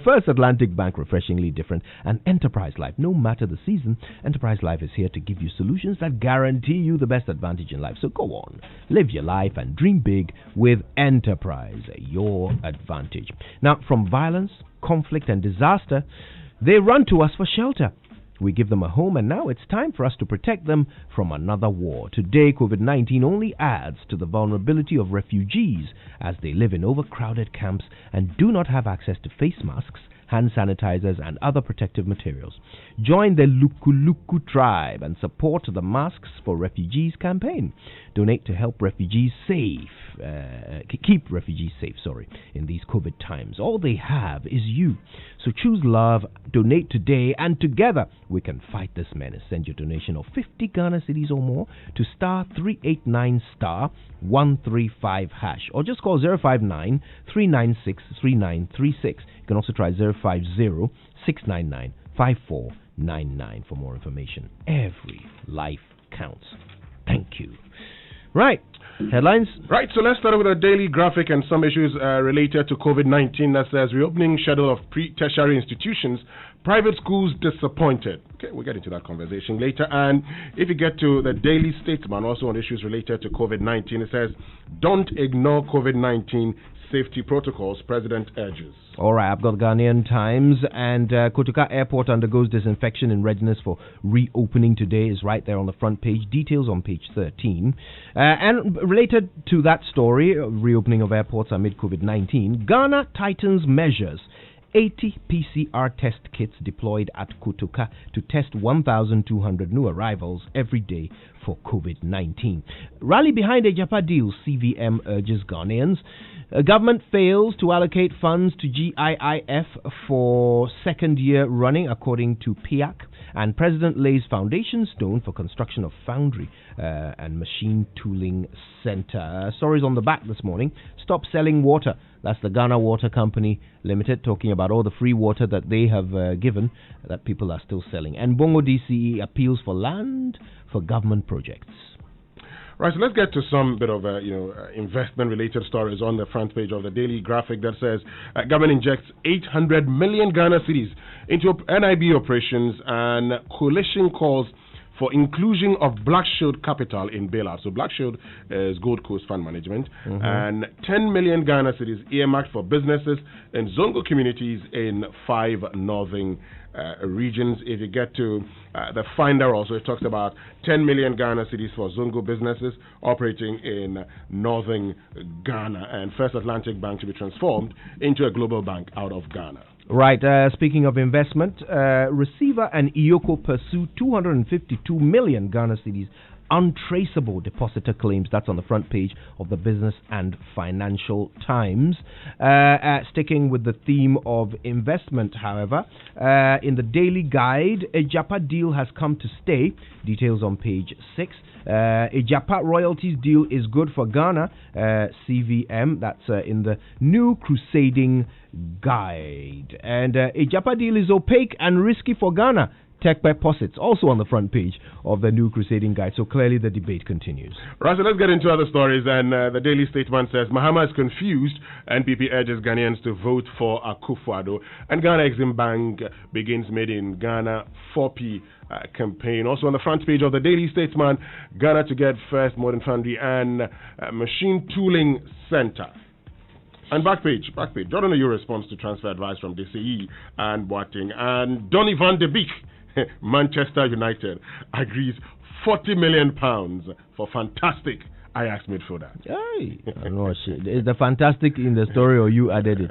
First Atlantic Bank, refreshingly different, and Enterprise Life. No matter the season, Enterprise Life is here to give you solutions that guarantee you the best advantage in life. So go on, live your life and dream big with Enterprise, your advantage. Now, from violence, conflict, and disaster, they run to us for shelter. We give them a home, and now it's time for us to protect them from another war. Today, COVID-19 only adds to the vulnerability of refugees as they live in overcrowded camps and do not have access to face masks, hand sanitizers, and other protective materials. Join the Lukuluku tribe and support the Masks for Refugees campaign. Donate to help refugees keep refugees safe, in these COVID times. All they have is you. So choose love, donate today, and together we can fight this menace. Send your donation of 50 Ghana cedis or more to *389 *135 # or just call 059 396 3936. You can also try 050 699 5499 for more information. Every life counts. Thank you. Right. Headlines? Right, so let's start with a daily graphic and some issues related to COVID-19 that says reopening schedule of pre-tertiary institutions, private schools disappointed. Okay, we'll get into that conversation later. And if you get to the Daily Statesman, also on issues related to COVID-19, it says, don't ignore COVID-19 safety protocols, President urges. All right, I've got Ghanaian Times, and Kotoka Airport undergoes disinfection in readiness for reopening today is right there on the front page. Details on page 13. And related to that story, reopening of airports amid COVID-19, Ghana tightens measures. 80 PCR test kits deployed at Kotoka to test 1,200 new arrivals every day for COVID-19. Rally behind a Japa deal, CVM urges Ghanaians. Government fails to allocate funds to GIIF for second year running, according to PIAC. And President lays foundation stone for construction of foundry and machine tooling center. Stories on the back this morning. Stop selling water. That's the Ghana Water Company Limited, talking about all the free water that they have given that people are still selling. And Bongo DCE appeals for land for government projects. Right, so let's get to some bit of investment-related stories on the front page of the Daily Graphic that says government injects 800 million Ghana cedis into NIB operations, and coalition calls for inclusion of Black Shield capital in bailout. So Black Shield is Gold Coast Fund Management, and 10 million Ghana cedis earmarked for businesses in Zongo communities in 5 northern regions. If you get to the Finder also, it talks about 10 million Ghana cedis for Zongo businesses operating in northern Ghana, and First Atlantic Bank to be transformed into a global bank out of Ghana. Right, speaking of investment, Receiver and Iyoko pursue 252 million Ghana cedis untraceable depositor claims. That's on the front page of the Business and Financial Times. Sticking with the theme of investment, however, in the Daily Guide, a Japa deal has come to stay. Details on page 6. A Japa royalties deal is good for Ghana. CVM, that's in the New Crusading Guide. And a Japa deal is opaque and risky for Ghana. Tech by Posits, also on the front page of the New Crusading Guide. So clearly the debate continues. Right, so let's get into other stories. And the Daily Statesman says, Mahama is confused. NPP urges Ghanaians to vote for Akufo-Addo. And Ghana Exim Bank begins Made in Ghana 4P campaign. Also on the front page of the Daily Statesman, Ghana to get first modern foundry and machine tooling center. And back page. Jordan, your response to transfer advice from DCE and Boateng. And Donny van de Beek, Manchester United, agrees £40 million for fantastic Ajax midfielder. Hey, I know shit. Is the fantastic in the story or you added it?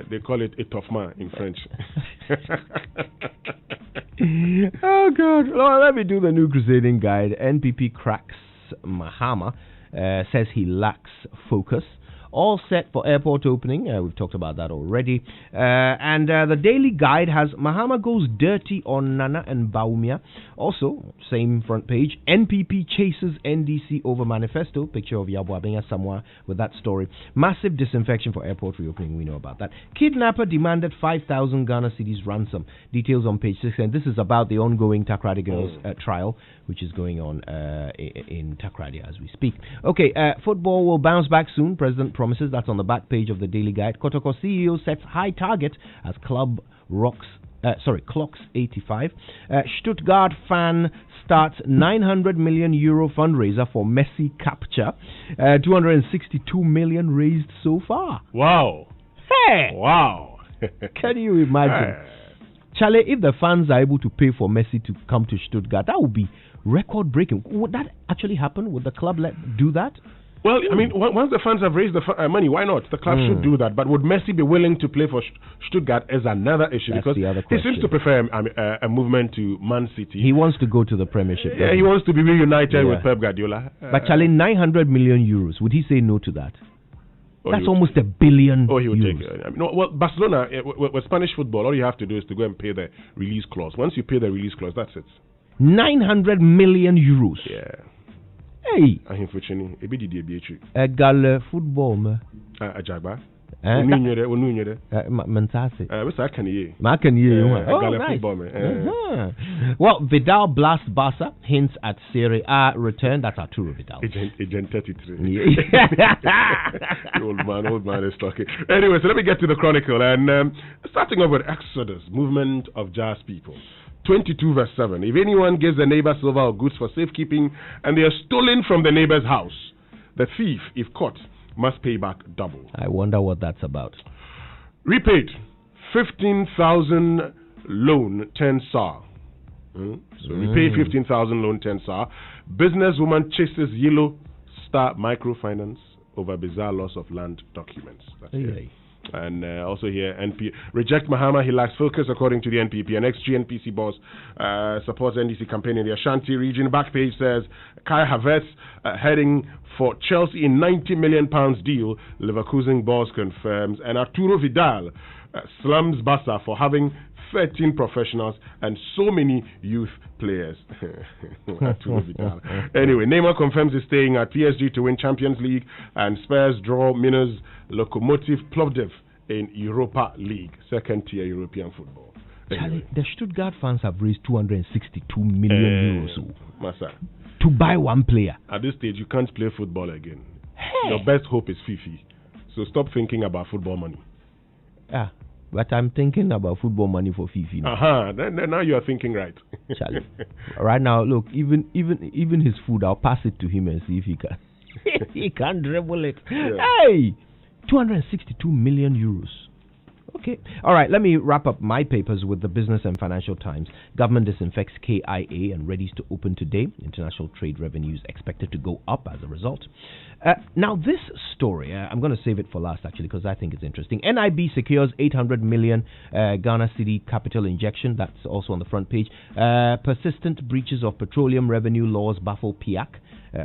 They call it a tough man in French. Oh, God. Well, let me do the New Crusading Guide. NPP cracks Mahama, says he lacks focus. All set for airport opening. We've talked about that already. And the Daily Guide has Mahama goes dirty on Nana and Baumia. Also, same front page. NPP chases NDC over manifesto. Picture of Yabo Abenya Samoa with that story. Massive disinfection for airport reopening. We know about that. Kidnapper demanded 5,000 Ghana cedis ransom. Details on page 6. And this is about the ongoing Takrady Girls trial, which is going on in Takrady as we speak. Okay, football will bounce back soon. President promises. That's on the back page of the Daily Guide. Kotoko CEO sets high target as club clocks 85. Stuttgart fan starts 900 million euro fundraiser for Messi capture. 262 million raised so far. Wow. Hey! Wow. Can you imagine? Charlie, if the fans are able to pay for Messi to come to Stuttgart, that would be record breaking. Would that actually happen? Would the club do that? Well, I mean, once the fans have raised the money, why not? The club should do that. But would Messi be willing to play for Stuttgart is another issue. That's because the other he question. seems to prefer a movement to Man City. He wants to go to the Premiership. Yeah, he wants to be reunited with Pep Guardiola. But Charlie, 900 million euros. Would he say no to that? That's almost $1 billion. Oh, he would take it. I mean, well, Barcelona, with Spanish football, all you have to do is to go and pay the release clause. Once you pay the release clause, that's it. 900 million euros. Yeah. Hey. Egal football, man. Ajagba. Mentase. Well, Vidal blasts Barca, hints at Serie A return. That's Arturo Vidal. Agent 33. Old man is talking. Anyway, so let me get to the Chronicle. And starting off with Exodus, movement of jazz people. 22 verse 7. If anyone gives the neighbor silver or goods for safekeeping, and they are stolen from the neighbor's house, the thief, if caught, must pay back double. I wonder what that's about. Repaid 15,000 loan 10 SAR. So repay 15,000 loan 10 SAR. Businesswoman chases Yellow Star Microfinance over bizarre loss of land documents. That's it. And also here, NP reject Mahama. He lacks focus, according to the NPP. An ex-GNPC boss supports NDC campaign in the Ashanti region. Backpage says Kai Havertz heading for Chelsea in £90 million deal. Leverkusen boss confirms. And Arturo Vidal slums Barca for having 13 professionals and so many youth players. Arturo Vidal. Anyway, Neymar confirms he's staying at PSG to win Champions League, and Spurs draw Minas Lokomotiv Plovdiv in Europa League, second-tier European football. Charlie, the Stuttgart fans have raised 262 million euros Massa, to buy one player. At this stage, you can't play football again. Hey. Your best hope is Fifi. So stop thinking about football money. Yeah. But I'm thinking about football money for Fifi now. Then now you are thinking right. Charlie. Right now, look, even his food, I'll pass it to him and see if he can. He can't dribble it. Yeah. Hey, 262 million euros. Okay. All right, let me wrap up my papers with the Business and Financial Times. Government disinfects KIA and readies to open today. International trade revenues expected to go up as a result. Now, this story, I'm going to save it for last, actually, because I think it's interesting. NIB secures 800 million Ghana City capital injection. That's also on the front page. Persistent breaches of petroleum revenue laws baffle PIAC.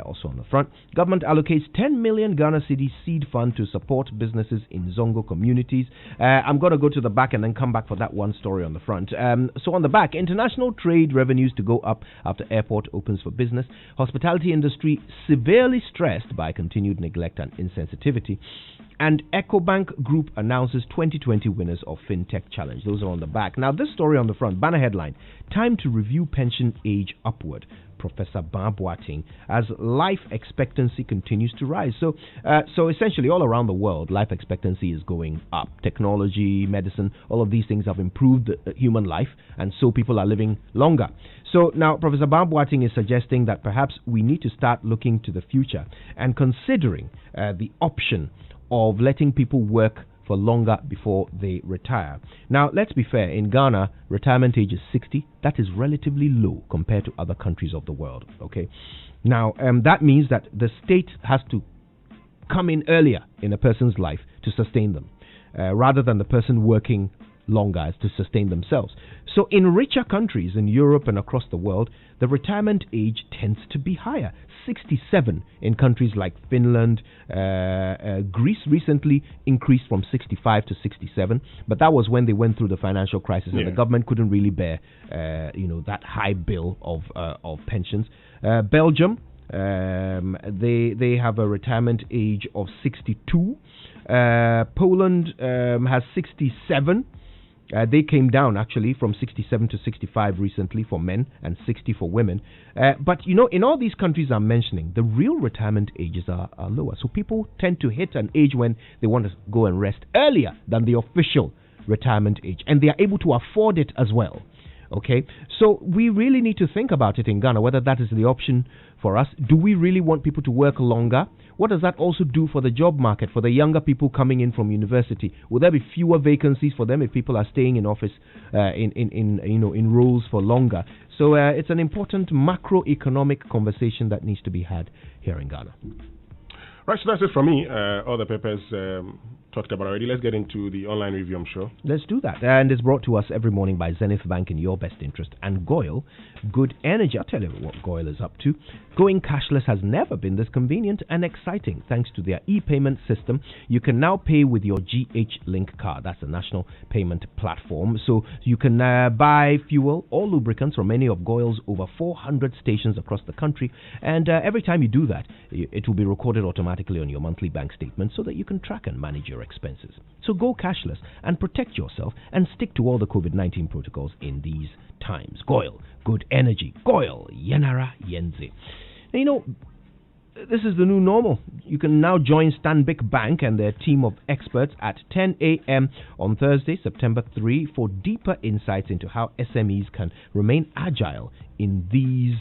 Also on the front. Government allocates 10 million Ghana Cedi seed fund to support businesses in Zongo communities. I'm going to go to the back and then come back for that one story on the front. So on the back, international trade revenues to go up after airport opens for business. Hospitality industry severely stressed by continued neglect and insensitivity. And EcoBank Group announces 2020 winners of FinTech Challenge. Those are on the back. Now, this story on the front, banner headline, time to review pension age upward. Professor Ban Boateng, as life expectancy continues to rise. So essentially all around the world, life expectancy is going up. Technology, medicine, all of these things have improved human life, and so people are living longer. So now Professor Ban Boateng is suggesting that perhaps we need to start looking to the future and considering the option of letting people work for longer before they retire. Now, let's be fair. In Ghana, retirement age is 60. That is relatively low compared to other countries of the world. Okay. Now, that means that the state has to come in earlier in a person's life to sustain them, rather than the person working longer as to sustain themselves. So in richer countries in Europe and across the world, the retirement age tends to be higher. 67 in countries like Finland. Greece recently increased from 65 to 67, but that was when they went through the financial crisis and the government couldn't really bear that high bill of pensions. Belgium, they have a retirement age of 62. Poland has 67. They came down actually from 67 to 65 recently for men and 60 for women. But you know, in all these countries I'm mentioning, the real retirement ages are lower. So people tend to hit an age when they want to go and rest earlier than the official retirement age, and they are able to afford it as well. Okay, so we really need to think about it in Ghana, whether that is the option for us. Do we really want people to work longer? What does that also do for the job market, for the younger people coming in from university? Will there be fewer vacancies for them if people are staying in office in roles for longer? So it's an important macroeconomic conversation that needs to be had here in Ghana. Right, so that's it from me. All the papers talked about already. Let's get into the online review, I'm sure. Let's do that. And it's brought to us every morning by Zenith Bank in your best interest and GOIL Good Energy. I'll tell you what GOIL is up to. Going cashless has never been this convenient and exciting. Thanks to their e-payment system, you can now pay with your GH Link card. That's the national payment platform. So you can buy fuel or lubricants from any of GOIL's over 400 stations across the country. And every time you do that, it will be recorded automatically on your monthly bank statement so that you can track and manage your expenses. So go cashless and protect yourself and stick to all the COVID-19 protocols in these times. GOIL, Good Energy. GOIL, Yenara Yenze. Now, you know, this is the new normal. You can now join Stanbic Bank and their team of experts at 10 a.m. on Thursday, September 3, for deeper insights into how SMEs can remain agile in these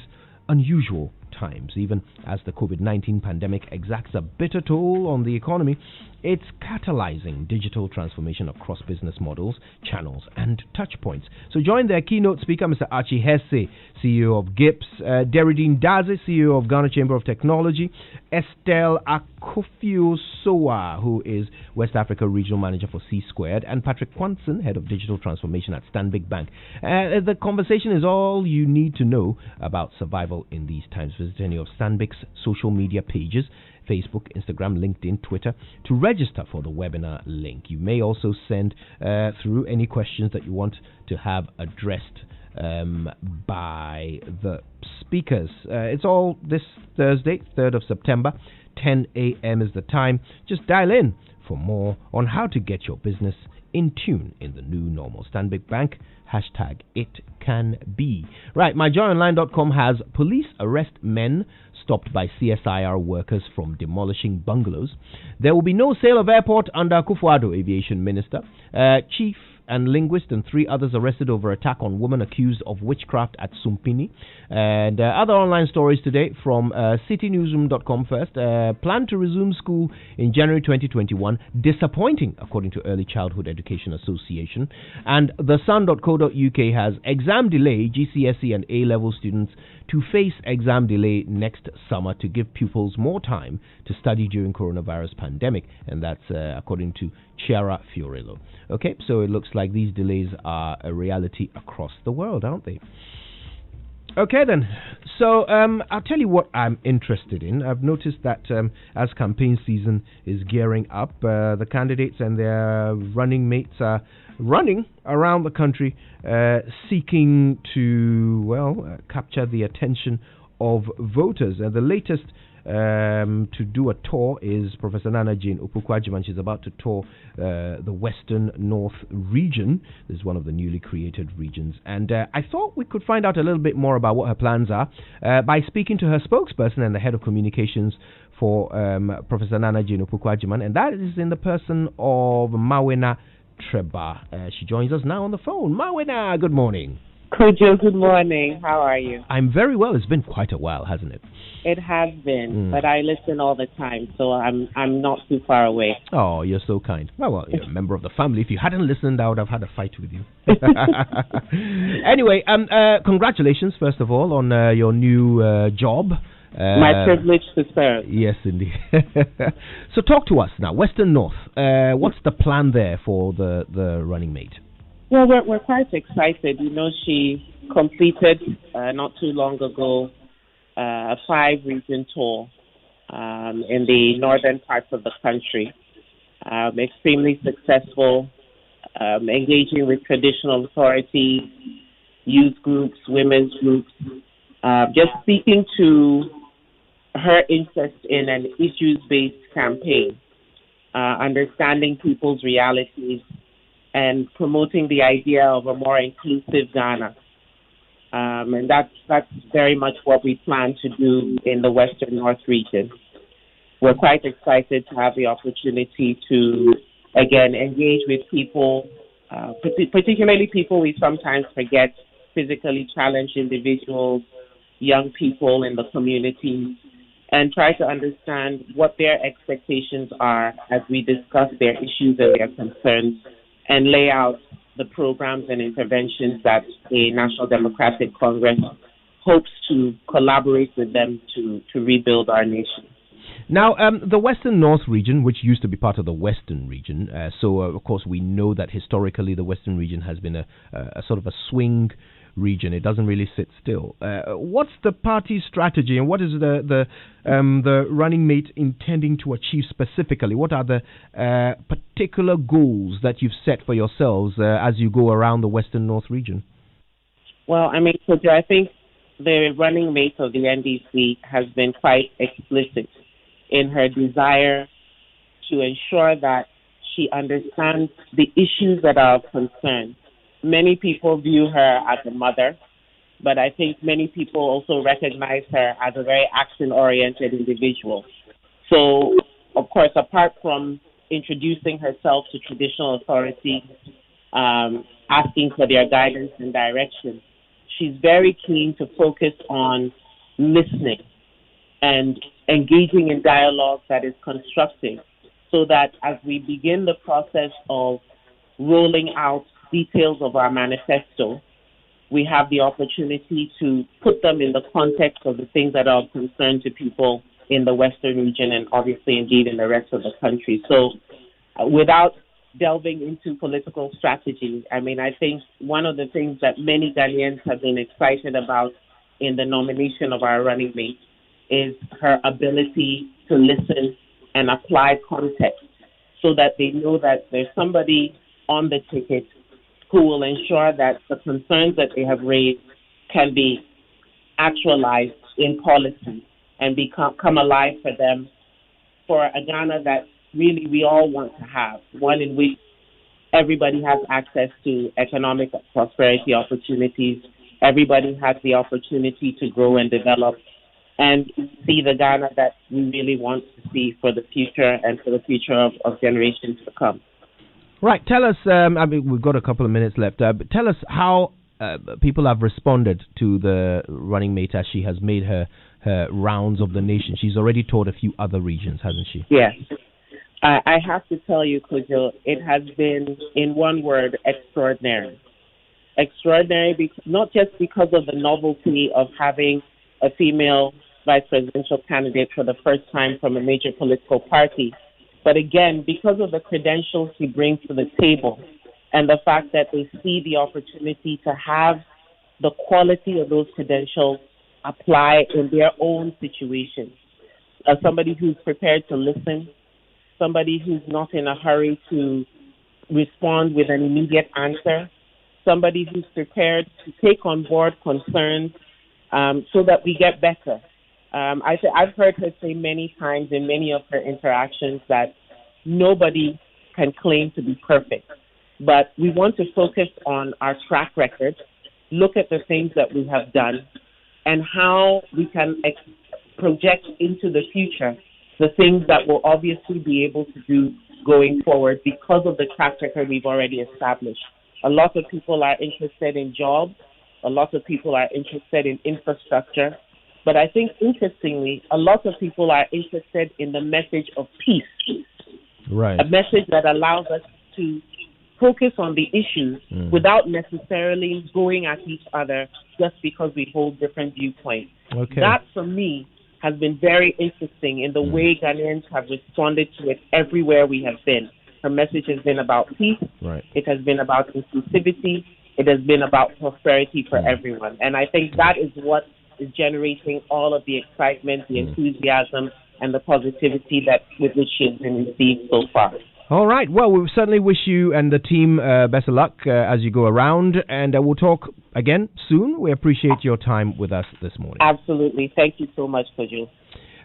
unusual times. Even as the COVID-19 pandemic exacts a bitter toll on the economy, it's catalyzing digital transformation across business models, channels, and touch points. So join their keynote speaker, Mr. Archie Hesse, CEO of GIPS, Deridine Daze, CEO of Ghana Chamber of Technology, Estelle Akofio-Sowa, who is West Africa Regional Manager for C Squared, and Patrick Quanson, Head of Digital Transformation at Stanbic Bank. The conversation is all you need to know about survival in these times. Visit any of Stanbic's social media pages, Facebook, Instagram, LinkedIn, Twitter, to register for the webinar link. You may also send through any questions that you want to have addressed by the speakers. It's all this Thursday, 3rd of September, 10 a.m. is the time. Just dial in for more on how to get your business in tune in the new normal. Stanbic Bank, hashtag it can be. Right, myjoyonline.com has police arrest men stopped by CSIR workers from demolishing bungalows. There will be no sale of airport under Akufo-Addo, aviation minister. Chief and linguist and 3 others arrested over attack on woman accused of witchcraft at Sumpini. And other online stories today from citynewsroom.com first. Plan to resume school in January 2021. Disappointing, according to Early Childhood Education Association. And thesun.co.uk has exam delay, GCSE and A-level students to face exam delay next summer to give pupils more time to study during coronavirus pandemic. And that's according to Chiara Fiorello. Okay, so it looks like these delays are a reality across the world, aren't they? Okay then, so I'll tell you what I'm interested in. I've noticed that as campaign season is gearing up, the candidates and their running mates are running around the country seeking to, capture the attention of voters. And the latest to do a tour is Professor Nana Jane Opoku-Agyeman. She's about to tour the Western North region. This is one of the newly created regions. And I thought we could find out a little bit more about what her plans are by speaking to her spokesperson and the head of communications for Professor Nana Jane Opoku-Agyeman, and that is in the person of Mawena Treba. She joins us now on the phone. Mawena, good morning. Kojo, good morning. How are you? I'm very well. It's been quite a while, hasn't it? It has been, but I listen all the time, so I'm not too far away. Oh, you're so kind. Well, you're a member of the family. If you hadn't listened, I would have had a fight with you. Anyway, congratulations, first of all, on your new job. My privilege to serve. Yes, indeed. So talk to us now. Western North, what's the plan there for the running mate? Well, we're quite excited. You know, she completed not too long ago a 5-region tour in the northern parts of the country. Extremely successful, engaging with traditional authorities, youth groups, women's groups, just speaking to her interest in an issues-based campaign, understanding people's realities, and promoting the idea of a more inclusive Ghana. And that's very much what we plan to do in the Western North region. We're quite excited to have the opportunity to, again, engage with people, particularly people we sometimes forget, physically challenged individuals, young people in the community, and try to understand what their expectations are as we discuss their issues and their concerns and lay out the programs and interventions that a National Democratic Congress hopes to collaborate with them to rebuild our nation. Now, the Western North region, which used to be part of the Western region, of course we know that historically the Western region has been a sort of a swing region. It doesn't really sit still. What's the party's strategy, and what is the running mate intending to achieve specifically? What are the particular goals that you've set for yourselves as you go around the Western North region? Well, I mean, Kojo, I think the running mate of the NDC has been quite explicit in her desire to ensure that she understands the issues that are of concern. Many people view her as a mother, but I think many people also recognize her as a very action-oriented individual. So, of course, apart from introducing herself to traditional authorities, asking for their guidance and direction, she's very keen to focus on listening and engaging in dialogue that is constructive, so that as we begin the process of rolling out details of our manifesto, we have the opportunity to put them in the context of the things that are of concern to people in the Western region and obviously indeed in the rest of the country. So without delving into political strategy, I mean, I think one of the things that many Ghanaians have been excited about in the nomination of our running mate is her ability to listen and apply context so that they know that there's somebody on the ticket who will ensure that the concerns that they have raised can be actualized in policy and come alive for them, for a Ghana that really we all want to have, one in which everybody has access to economic prosperity opportunities, everybody has the opportunity to grow and develop, and see the Ghana that we really want to see for the future and for the future of generations to come. Right. Tell us, I mean, we've got a couple of minutes left, but tell us how people have responded to the running mate as she has made her rounds of the nation. She's already toured a few other regions, hasn't she? Yes. I have to tell you, Kojo, it has been, in one word, extraordinary. Extraordinary, not just because of the novelty of having a female vice presidential candidate for the first time from a major political party, but again, because of the credentials she brings to the table and the fact that they see the opportunity to have the quality of those credentials apply in their own situations. As somebody who's prepared to listen, somebody who's not in a hurry to respond with an immediate answer, somebody who's prepared to take on board concerns so that we get better. I've heard her say many times in many of her interactions that nobody can claim to be perfect, but we want to focus on our track record, look at the things that we have done, and how we can project into the future the things that we'll obviously be able to do going forward because of the track record we've already established. A lot of people are interested in jobs. A lot of people are interested in infrastructure. But I think, interestingly, a lot of people are interested in the message of peace. Right. A message that allows us to focus on the issues without necessarily going at each other just because we hold different viewpoints. Okay. That, for me, has been very interesting in the way Ghanaians have responded to it everywhere we have been. Her message has been about peace. Right. It has been about inclusivity. It has been about prosperity for everyone. And I think that is what is generating all of the excitement, the enthusiasm, and the positivity that with which she has been received so far. All right. Well, we certainly wish you and the team best of luck as you go around, and we'll talk again soon. We appreciate your time with us this morning. Absolutely. Thank you so much, Kojo.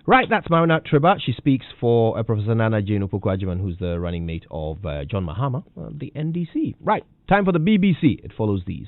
Right, that's Marina Triba. She speaks for Professor Nana Jane Opoku-Agyeman, who's the running mate of John Mahama, the NDC. Right, time for the BBC. It follows these.